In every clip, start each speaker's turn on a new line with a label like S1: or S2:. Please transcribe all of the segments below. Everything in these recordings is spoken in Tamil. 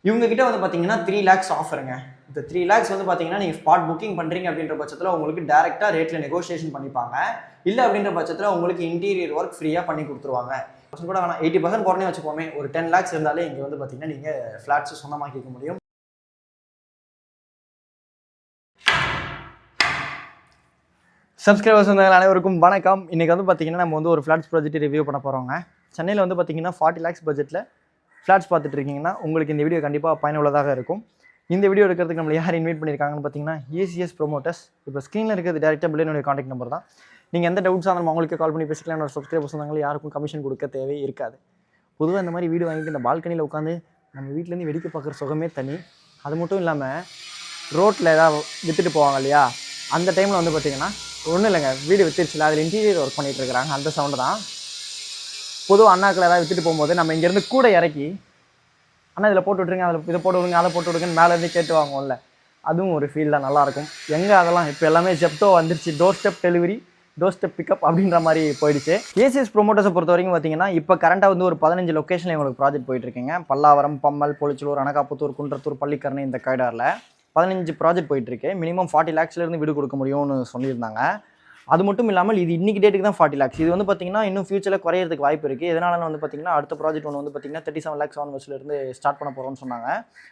S1: இவங்க கிட்ட வந்து பார்த்தீங்கன்னா 3 lakhs ஆஃபருங்க. இந்த 3 lakhs வந்து பார்த்தீங்கன்னா நீங்கள் ஸ்பாட் புக்கிங் பண்ணுறீங்க அப்படின்ற பட்சத்தில் உங்களுக்கு டேரெக்டாக ரேட்டில் நெகோஷியேஷன் பண்ணிப்பாங்க. இல்லை அப்படின்ற பட்சத்தில் உங்களுக்கு இன்டீரியர் ஒர்க் ஃப்ரீயாக பண்ணி கொடுத்துருவாங்க. கூட வேணாம் 80% குறைஞ்சே வச்சுக்கோமே, ஒரு 10 lakhs இருந்தாலே இங்கே வந்து பார்த்தீங்கன்னா நீங்கள் ஃப்ளாட்ஸ் சொந்தமாக்கிக்க முடியும். சப்ஸ்கிரைபர்ஸ் வந்து அனைவருக்கும் வணக்கம். இன்றைக்கி வந்து பார்த்தீங்கன்னா நம்ம வந்து ஒரு ஃப்ளாட்ஸ் ப்ராஜெக்ட் ரிவ்யூ பண்ண போகிறோங்க. சென்னையில் வந்து பார்த்தீங்கன்னா 40 lakhs பட்ஜெட்டில் ஃப்ளாட்ஸ் பார்த்துட்டு இருக்கீங்கன்னா உங்களுக்கு இந்த வீடியோ கண்டிப்பாக பயனுள்ளதாக இருக்கும். இந்த வீடியோ எடுக்கிறதுக்கு நம்மளை யார் இன்வைட் பண்ணியிருக்காங்கன்னு பார்த்தீங்கன்னா ஏசிஎஸ் ப்ரொமோட்டர்ஸ். இப்போ ஸ்க்ரீனில் இருக்கிறது டேரெக்டாக பிள்ளைனுடைய காண்டாக்ட் நம்பர் தான். நீங்கள் எந்த டவுட்ஸ் ஆனாலும் அவங்களுக்கு கால் பண்ணி பேசிக்கலாம். என்னோட சப்ஸ்கிரைபர்ஸ் வந்தாங்களே யாருக்கும் கமிஷன் கொடுக்க தேவை இருக்காது. பொதுவாக இந்த மாதிரி வீடு வாங்கிட்டு இந்த பால்கனியில் உட்காந்து நம்ம வீட்டிலேருந்து வெடிக்க பார்க்குற சுகமே தனி. அது மட்டும் இல்லாமல் ரோட்டில் ஏதாவது விற்றுட்டு போவாங்க இல்லையா, அந்த டைமில் வந்து பார்த்தீங்கன்னா ஒன்றும் இல்லைங்க, வீடு விற்றுருச்சுல அதில் இன்டீரியர் ஒர்க் பண்ணிகிட்டு இருக்கிறாங்க, அந்த சவுண்டு தான். பொதுவாக அண்ணாக்கள் ஏதாவது விற்றுட்டு போகும்போது நம்ம இங்கேருந்து கூட இறக்கி அண்ணா இதில் போட்டு விட்ருங்க, அதில் இதை போட்டு விடுங்க, அதை போட்டு விடுங்கன்னு மேலேருந்து கேட்டு வாங்குவோம்ல, அதுவும் ஒரு ஃபீல் தான், நல்லாயிருக்கும். எங்கே அதெல்லாம் இப்போ எல்லாமே ஜெப்டோ வந்துருச்சு, door step delivery, door step pickup அப்படின்ற மாதிரி போயிடுச்சு. ஏசிஎஸ் ப்ரொமோட்டர்ஸை பொறுத்த வரைக்கும் பார்த்தீங்கன்னா இப்போ கரண்ட்டாக வந்து ஒரு 15 லொக்கேஷனில் உங்களுக்கு ப்ராஜெக்ட் போயிட்டுருக்கீங்க. பல்லாவரம், பம்மல், பொலிச்சலூர், அனகாப்புத்தூர், குன்றத்தூர், பள்ளிக்கரணை, இந்த காரிடாரில் 15 ப்ராஜெக்ட் போயிட்டுருக்கு. மினிமம் 40 lakhsலேருந்து வீடு கொடுக்க முடியும்னு சொல்லியிருந்தாங்க. அது மட்டும் இல்லாமல் இது இன்றைக்கி டேட்டுக்கு தான் 40 lakhs. இது வந்து பார்த்திங்கன்னா இன்னும் ஃபியூச்சரில் குறையிறதுக்கு வாய்ப்பு இருக்குது. எதனால வந்து பார்த்திங்கன்னா அடுத்த ப்ராஜெக்ட் ஒன்று வந்து பார்த்திங்கன்னா 37 lakhs ஆன்வர்ஸ்லேருந்து ஸ்டார்ட் பண்ண போகிறோம்னு சொன்னாங்க.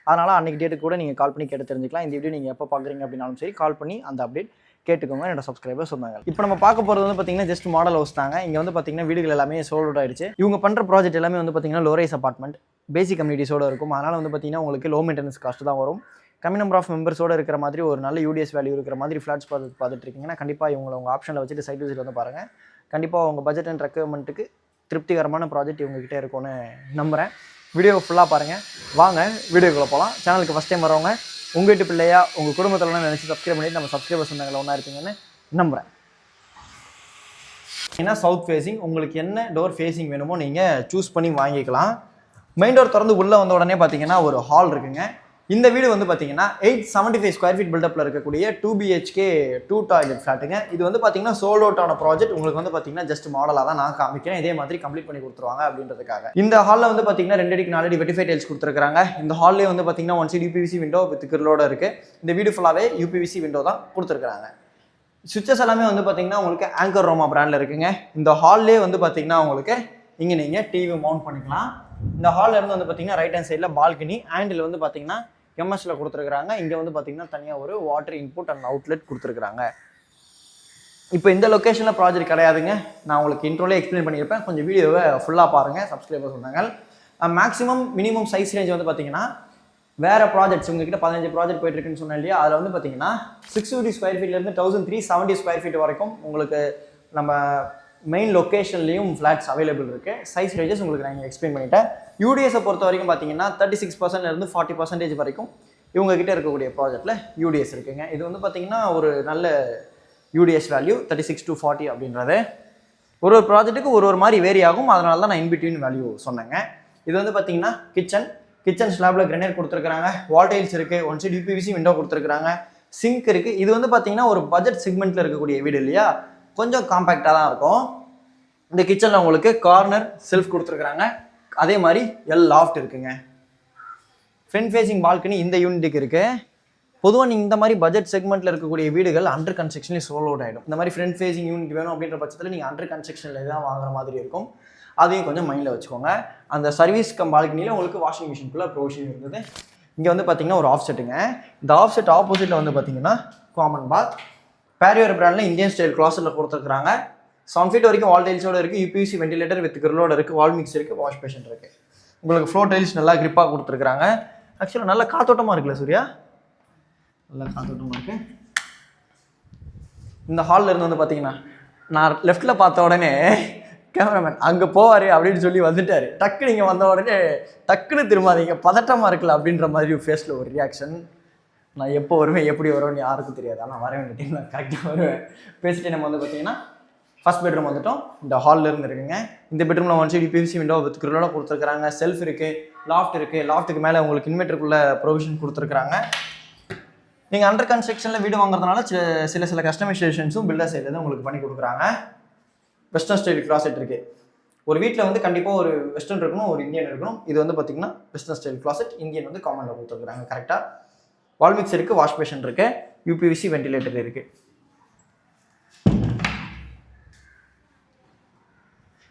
S1: அதனால் அன்றைக்கி டேட்டுக்கு கூட நீங்கள் கால் பண்ணி கேட்டு தெரிஞ்சுக்கலாம். இந்த வீடியோ நீங்கள் எப்போ பார்க்குறீங்க அப்படின்னாலும் சரி கால் பண்ணி அந்த அப்டேட் கேட்டுக்கோங்க. என்னோட சப்ஸ்கிரைபர் சொன்னாங்க. இப்போ நம்ம பார்க்க போகிறது வந்து பார்த்திங்கன்னா ஜஸ்ட் மாடல் ஹவுஸ் தாங்க. இங்கே வந்து பார்த்திங்கன்னா வீடுகள் எல்லாமே சோல்ட் அவுட் ஆயிடுச்சு. இவங்க பண்ணுற ப்ராஜெக்ட் எல்லாமே வந்து பார்த்திங்கன்னா லோ ரைஸ் அபார்ட்மெண்ட், பேசிக் கம்யூனிட்டிஸோடு இருக்கும். அதனால் வந்து பார்த்திங்கன்னா உங்களுக்கு லோ மெயின்டெனன்ஸ் காஸ்ட் தான் வரும். கம்மி நம்பர் ஆஃப் மெம்பர்ஸோடு இருக்கிற மாதிரி ஒரு நல்ல யூடிஎஸ் வேல்யூ இருக்கிற மாதிரி ஃப்ளாட்ஸ் பார்த்துட்டு இருக்கீங்கன்னா கண்டிப்பாக இவங்களை உங்கள் ஆப்ஷனில் வச்சுட்டு சைட் விசிட் வந்து பாருங்கள். கண்டிப்பாக உங்கள் பட்ஜெட் அண்ட் ரெக்குவயர்மெண்ட்டுக்கு திருப்திகரமான ப்ராஜெக்ட் இவங்ககிட்ட இருக்கும்னு நம்புகிறேன். வீடியோ ஃபுல்லாக பாருங்கள். வாங்க வீடியோக்குள்ளே போகலாம். சேனலுக்கு ஃபஸ்ட் டைம் வரவங்க உங்கள் வீட்டு பிள்ளையா உங்கள் குடும்பத்திலலாம் நினச்சி சப்ஸ்கிரைப் பண்ணிட்டு நம்ம சப்ஸ்கிரைபர்ஸ் சொந்தங்களை ஒன்றா இருப்பீங்கன்னு நம்புகிறேன். ஏன்னா சவுத் ஃபேஸிங் உங்களுக்கு என்ன டோர் ஃபேஸிங் வேணுமோ நீங்கள் சூஸ் பண்ணி வாங்கிக்கலாம். மெயின் டோர் திறந்து உள்ளே வந்த உடனே பார்த்தீங்கன்னா ஒரு ஹால் இருக்குங்க. இந்த வீடு வந்து பார்த்தீங்கன்னா 875 ஸ்கொயர் ஃபீட் பில்டப்பில் இருக்கக்கூடிய 2 BHK 2 டாய்லெட் ஃப்ளாட்டுங்க. இது வந்து பார்த்தீங்கன்னா சோல்ட் அவுட் ஆன ப்ராஜெக்ட். உங்களுக்கு வந்து பார்த்தீங்கன்னா ஜஸ்ட் மாடலாக தான் நான் காமிக்கிறேன். இதே மாதிரி கம்ப்ளீட் பண்ணி கொடுத்துருவாங்க அப்படின்றதுக்காக. இந்த ஹாலில் வந்து பார்த்தீங்கன்னா 2 அடிக்கு 4 அடி வெட்டிஃபை டைல்ஸ் கொடுத்துருக்காங்க. இந்த ஹால்லேயே வந்து பார்த்தீங்கன்னா 1 சைடு UPVC விண்டோ வித் கிரிலோட இருக்குது. இந்த வீடு ஃபுல்லாகவே UPVC விண்டோ தான் கொடுத்துருக்காங்க. சுவிச்சஸ் எல்லாமே வந்து பார்த்தீங்கன்னா உங்களுக்கு ஆங்கர் ரோமா பிராண்டில் இருக்குங்க. இந்த ஹால்லே வந்து பார்த்தீங்கன்னா உங்களுக்கு இங்கே நீங்கள் டிவி மவுண்ட் பண்ணிக்கலாம். இந்த ஹாலில் இருந்து வந்து பார்த்தீங்கன்னா ரைட் ஹேண்ட் சைடில் பால்கனி ஹேண்டில் வந்து பார்த்தீங்கன்னா எம்எஸ்ல கொடுத்துருக்காங்க. இங்கே வந்து பார்த்தீங்கன்னா தனியாக ஒரு வாட்டர் இன்புட் அண்ட் அவுட்லெட் கொடுத்துருக்காங்க. இப்போ இந்த லொக்கேஷனில் ப்ராஜெக்ட் கிடையாதுங்க. நான் உங்களுக்கு இன்ட்ரோலே எக்ஸ்பிளைன் பண்ணியிருப்பேன். கொஞ்சம் வீடியோவை ஃபுல்லாக பாருங்கள். சப்ஸ்கிரைபர் சொன்னாங்க. மேக்ஸிமம் மினிமம் சைஸ் ரேஞ்ச் வந்து பார்த்தீங்கன்னா வேறு ப்ராஜெக்ட்ஸ் உங்ககிட்ட 15 ப்ராஜெக்ட் போயிட்டு இருக்குன்னு சொன்னேன் இல்லையா, அதில் வந்து பார்த்தீங்கன்னா 650 ஸ்கொயர் ஃபீட்லேருந்து 1370 ஸ்கொயர் ஃபீட் வரைக்கும் உங்களுக்கு நம்ம மெயின் லொக்கேஷன்லேயும் ஃப்ளாட்ஸ் அவைலபிள் இருக்குது. சைஸ் ரேஞ்சஸ் உங்களுக்கு நான் எக்ஸ்பிளைன் பண்ணிட்டேன். யூடிஎஸை பொறுத்த வரைக்கும் பார்த்தீங்கன்னா 36%லேருந்து 40% வரைக்கும் இவங்ககிட்ட இருக்கக்கூடிய ப்ராஜெக்டில் யூடிஎஸ் இருக்குங்க. இது வந்து பார்த்தீங்கன்னா ஒரு நல்ல யூடிஎஸ் வேல்யூ 36 to 40 அப்படின்றது ஒரு ப்ராஜெக்ட்டுக்கு ஒரு மாதிரி வேரி ஆகும். அதனால தான் நான் இன்பிட்வீன் வேல்யூ சொன்னேங்க. இது வந்து பார்த்தீங்கன்னா கிச்சன் ஸ்லாப்ல கிரனைட் கொடுத்துருக்காங்க. வால் டைல்ஸ் இருக்குது. 1 சைடு UPVC விண்டோ கொடுத்துருக்காங்க. சிங்க் இருக்குது. இது வந்து பார்த்தீங்கன்னா ஒரு பட்ஜெட் செக்மெண்ட்டில் இருக்கக்கூடிய வீடு இல்லையா, கொஞ்சம் காம்பேக்டாக தான் இருக்கும். இந்த கிச்சனில் உங்களுக்கு கார்னர் செல்ஃப் கொடுத்துருக்குறாங்க. அதே மாதிரி லாஃப்ட் இருக்குங்க. ஃப்ரண்ட் ஃபேஸிங் பால்கனி இந்த யூனிட்டுக்கு இருக்குது. பொதுவாக நீங்கள் இந்த மாதிரி பட்ஜெட் செக்மெண்ட்டில் இருக்கக்கூடிய வீடுகள் அண்டர் கன்ஸ்ட்ரக்ஷன்லேயே சோல் அவுட் ஆகிடும். இந்த மாதிரி ஃப்ரண்ட் ஃபேஸிங் யூனிட் வேணும் அப்படின்ற பட்சத்தில் நீங்கள் அண்டர் கன்ஸ்ட்ரக்ஷனில் தான் வாங்குற மாதிரி இருக்கும். அதையும் கொஞ்சம் மைண்டில் வச்சுக்கோங்க. அந்த சர்வீஸ் கம் பால்கனியில் உங்களுக்கு வாஷிங் மிஷின்குள்ளே ப்ரொவிஷன் இருந்தது. இங்கே வந்து பார்த்தீங்கன்னா ஒரு ஆஃப் செட்டுங்க. இந்த ஆஃப் செட் ஆப்போசிட்டில் வந்து பார்த்தீங்கன்னா காமன் பாத் பேரியர் பிராண்டில் இந்தியன் ஸ்டைல் க்ளாஸில் கொடுத்துருக்காங்க. 7 feet வரைக்கும் வால் டைல்ஸோடு இருக்குது. UPVC வெண்டிலேட்டர் வித் கிரிலோட இருக்குது. வால் மிக்ஸ் இருக்குது. வாஷ் பேஷன் இருக்குது. உங்களுக்கு ஃப்ளோர் டைல்ஸ் நல்லா கிரிப்பாக கொடுத்துருக்காங்க. ஆக்சுவலாக நல்ல காத்தோட்டமாக இருக்குல்ல சூர்யா, நல்லா காத்தோட்டமாக இருக்குது. இந்த ஹாலில் இருந்து வந்து பார்த்தீங்கன்னா நான் லெஃப்ட்டில் பார்த்த உடனே கேமராமேன் அங்கே போவார் அப்படின்னு சொல்லி வந்துட்டார். டக்கு நீங்கள் வந்த உடனே டக்குன்னு திரும்பாதீங்க, பதட்டமாக இருக்குல்ல அப்படின்ற மாதிரி ஃபேஸில் ஒரு ரியாக்ஷன். நான் எப்போ வருவேன் எப்படி வருவேன்னு யாருக்கும் தெரியாது. ஆனால் வர வேண்டிய டைம் நான் கரெக்டாக வருவேன். பேசிட்டு நம்ம வந்து பார்த்தீங்கன்னா ஃபஸ்ட் பெட்ரூம் வந்துட்டோம். இந்த ஹாலில் இருந்து இருக்குங்க. இந்த பெட்ரூமில் 1 சைடு UPVC விண்டோ வித் கிரிலோட கொடுத்துருக்காங்க. செல்ஃப் இருக்குது. லாஃப்ட் இருக்குது. லாஃப்ட்டுக்கு மேலே உங்களுக்கு இன்வெர்ட்டருக்குள்ள ப்ரொவிஷன் கொடுத்துருக்காங்க. நீங்கள் அண்டர் கன்ஸ்ட்ரக்ஷனில் வீடு வாங்குறதுனால சில கஸ்டமைசேஷன்ஸும் பில்டர் சைடில் தான் உங்களுக்கு பண்ணி கொடுக்குறாங்க. வெஸ்டர்ன் ஸ்டைல் கிளாசெட் இருக்குது. ஒரு வீட்டில் வந்து கண்டிப்பாக ஒரு வெஸ்டர்ன் இருக்கணும், ஒரு இந்தியன் இருக்கணும். இது வந்து பார்த்தீங்கன்னா வெஸ்டர்ன் ஸ்டைல் கிளாசெட், இந்தியன் வந்து காமனில் கொடுத்துருக்குறாங்க. கரெக்டாக வால் மிக்ஸ் இருக்குது, வாஷ் பேஷன் இருக்குது, யூபிவிசி வென்டிலேட்டர் இருக்குது.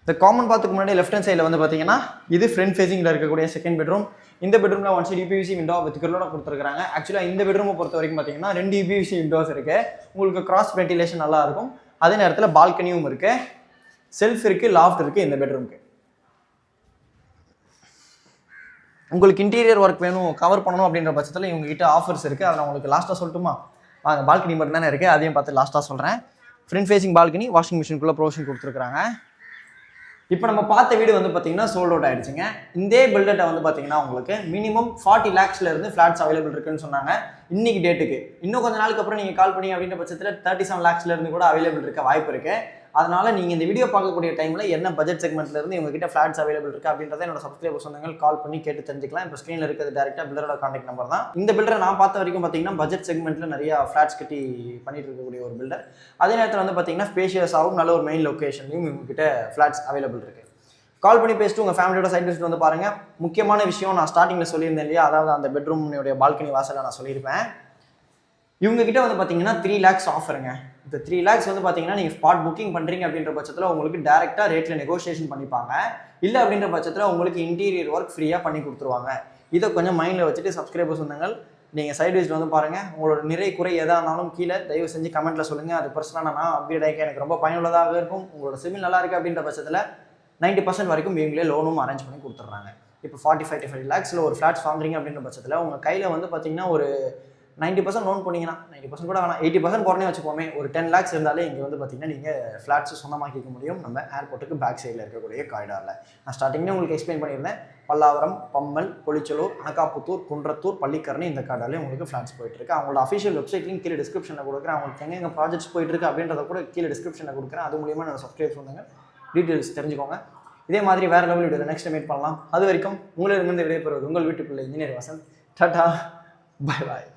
S1: இந்த காமன் பாத்துக்கு முன்னாடி லெஃப்ட் ஹேண்ட் சைடில் வந்து பார்த்தீங்கன்னா இது ஃப்ரண்ட் ஃபேசிங்கில் இருக்கக்கூடிய செகண்ட் பெட்ரூம். இந்த பெட்ரூமில் one side UPVC window with கிரிலோட கொடுத்துருக்காங்க. ஆக்சுவலாக இந்த பெட்ரூமை பொறுத்த வரைக்கும் பார்த்தீங்கன்னா 2 யூபிவிசி விண்டோஸ் இருக்குது. உங்களுக்கு கிராஸ் வென்டிலேஷன் நல்லா இருக்கும். அதே நேரத்தில் பால்கனியும் இருக்குது, செல்ஃப் இருக்குது, லாஃப்ட் இருக்குது இந்த பெட்ரூமுக்கு. உங்களுக்கு இன்டீரியர் ஒர்க் வேணும், கவர் பண்ணணும் அப்படின்ற பட்சத்தில் இவங்ககிட்ட ஆஃபர்ஸ் இருக்குது. அதை நான் உங்களுக்கு லாஸ்ட்டாக சொல்லட்டுமா? வாங்க, பால்கனி மட்டும் தானே இருக்குது, அதையும் பார்த்து லாஸ்ட்டாக சொல்கிறேன். ஃப்ரண்ட் ஃபேசிங் பால்கனி, வாஷிங் மிஷினுக்குள்ளே ப்ரொவிஷன் கொடுத்துருக்காங்க. இப்போ நம்ம பார்த்த வீடு வந்து பார்த்தீங்கன்னா சோல்ட் அவுட் ஆயிடுச்சுங்க. இந்த பில்டர்ட்ட வந்து பார்த்தீங்கன்னா உங்களுக்கு மினிமம் 40 lakhsல இருந்து ஃபிளாட்ஸ் அவைலபிள் இருக்குன்னு சொன்னாங்க இன்னைக்கு டேட்டுக்கு. இன்னும் கொஞ்சம் நாளுக்கு அப்புறம் நீங்கள் கால் பண்ணி அப்படின்ற பட்சத்தில் 37 lakhsல இருந்து கூட அவைலபிள் இருக்க வாய்ப்பு இருக்கு. அதனால நீங்கள் இந்த வீடியோ பார்க்கக்கூடிய டைமில் என்ன பட்ஜெட் செக்மெண்ட்ல இருந்து இவங்ககிட்ட ஃபிளாட்ஸ் அவைலபிள் இருக்கு அப்படின்றத என்னோட சப்ஸ்கிரைபர் சொந்தங்கள் கால் பண்ணி கேட்டு தெரிஞ்சுக்கலாம். இப்போ ஸ்க்ரீனில் இருக்கிறது டேரெக்டாக பில்டரோட கான்டாக்ட் நம்பர் தான். இந்த பில்டரை நான் பார்த்த வரைக்கும் பார்த்தீங்கன்னா பட்ஜெட் செக்மெண்ட்ல நிறைய ஃபிளாட்ஸ் கட்டி பண்ணிட்டு இருக்கக்கூடிய ஒரு பில்டர். அதே நேரத்தில் வந்து பார்த்தீங்கன்னா ஸ்பேஷியஸாகவும் நல்ல ஒரு மெயின் லொக்கேஷன்லையும் இவங்ககிட்ட ஃபிளாட்ஸ் அவைலபிள் இருக்கு. கால் பண்ணி பேசிட்டு உங்கள் ஃபேமிலியோட சைட் விசிட் வந்து பாருங்கள். முக்கியமான விஷயம் நான் ஸ்டார்டிங்கில் சொல்லியிருந்தேன் இல்லையா, அதாவது அந்த பெட்ரூம்னுடைய பால்கனி வாசலில் நான் சொல்லியிருப்பேன். இவங்ககிட்ட வந்து பார்த்தீங்கன்னா 3 lakhs ஆஃபருங்க. இந்த 3 lakhs வந்து பார்த்தீங்கன்னா நீங்கள் ஸ்பாட் புக்கிங் பண்ணுறீங்க அப்படின்ற பட்சத்தில் உங்களுக்கு டேரெக்டாக ரேட்டில் நெகோஷியேஷன் பண்ணிப்பாங்க. இல்லை அப்படின்ற பட்சத்தில் உங்களுக்கு இன்டீரியர் ஒர்க் ஃப்ரீயாக பண்ணி கொடுத்துருவாங்க. இதை கொஞ்சம் மைண்டில் வச்சுட்டு சப்ஸ்கிரைபர்ஸ் சொந்தங்கள் நீங்கள் சைட் விசிட் வந்து பாருங்கள். உங்களோட நிறை குறை எதாக இருந்தாலும் கீழே தயவு செஞ்சு கமெண்ட்டில் சொல்லுங்கள். அது பர்சனலாக நான் அப்கிரேட் ஆகிக்க எனக்கு ரொம்ப பயனுள்ளதாக இருக்கும். உங்களோட சிவில் நல்லா இருக்குது அப்படின்ற பட்சத்தில் 90% வரைக்கும் இவங்களே லோனும் அரேஞ்ச் பண்ணி கொடுத்துட்றாங்க. இப்போ 45 lakhsல ஒரு ஃப்ளாட்ஸ் வாங்குறீங்க அப்படின்ற பட்சத்தில் உங்கள் கையில் வந்து பார்த்தீங்கன்னா ஒரு 90% லோன் போனீங்கன்னா 90% கூட வேணாம், 80% போறனே வச்சுக்கோமே, ஒரு 10 lakhs இருந்தாலே இங்கே வந்து பார்த்தீங்கன்னா நீங்கள் ஃப்ளாட்ஸ் சொந்தமாக்கிக்க முடியும் நம்ம ஏர்போர்ட்டுக்கு பேக் சைடில் இருக்கக்கூடிய காரிடாரில். நான் ஸ்டார்டிங்லேயே உங்களுக்கு எக்ஸ்பிளைன் பண்ணியிருந்தேன். பல்லாவரம், பம்மல், பொலிச்சலூர், அனகாப்புத்தூர், குன்றத்தூர், பள்ளிக்கரணை இந்த கார்டாலே உங்களுக்கு ஃப்ளாட்ஸ் போயிட்டு இருக்கு. அவங்களோட அஃபிஷியல் வெப்சைட் லிங்க் கீழே டிஸ்கிரிப்ஷனில் கொடுக்குறேன். அவங்களுக்கு எங்கே ப்ராஜெக்ட்ஸ் போயிட்டு இருக்கு அப்படின்றத கூட கீழே டிஸ்கிரிப்ஷனில் கொடுக்குறேன். அது மூலியமாக நான் சப்ஸ்கிரைப் பண்ணுங்க, டீட்டெயில்ஸ் தெரிஞ்சுக்கோங்க. இதே மாதிரி வேறு லெவல் வீடியோ நெக்ஸ்ட் மீட் பண்ணலாம். அது வரைக்கும் உங்களிடமிருந்து விடைபெறுவது உங்கள் வீட்டுக்குள்ள engineer Vasanth. Tata, bye bye.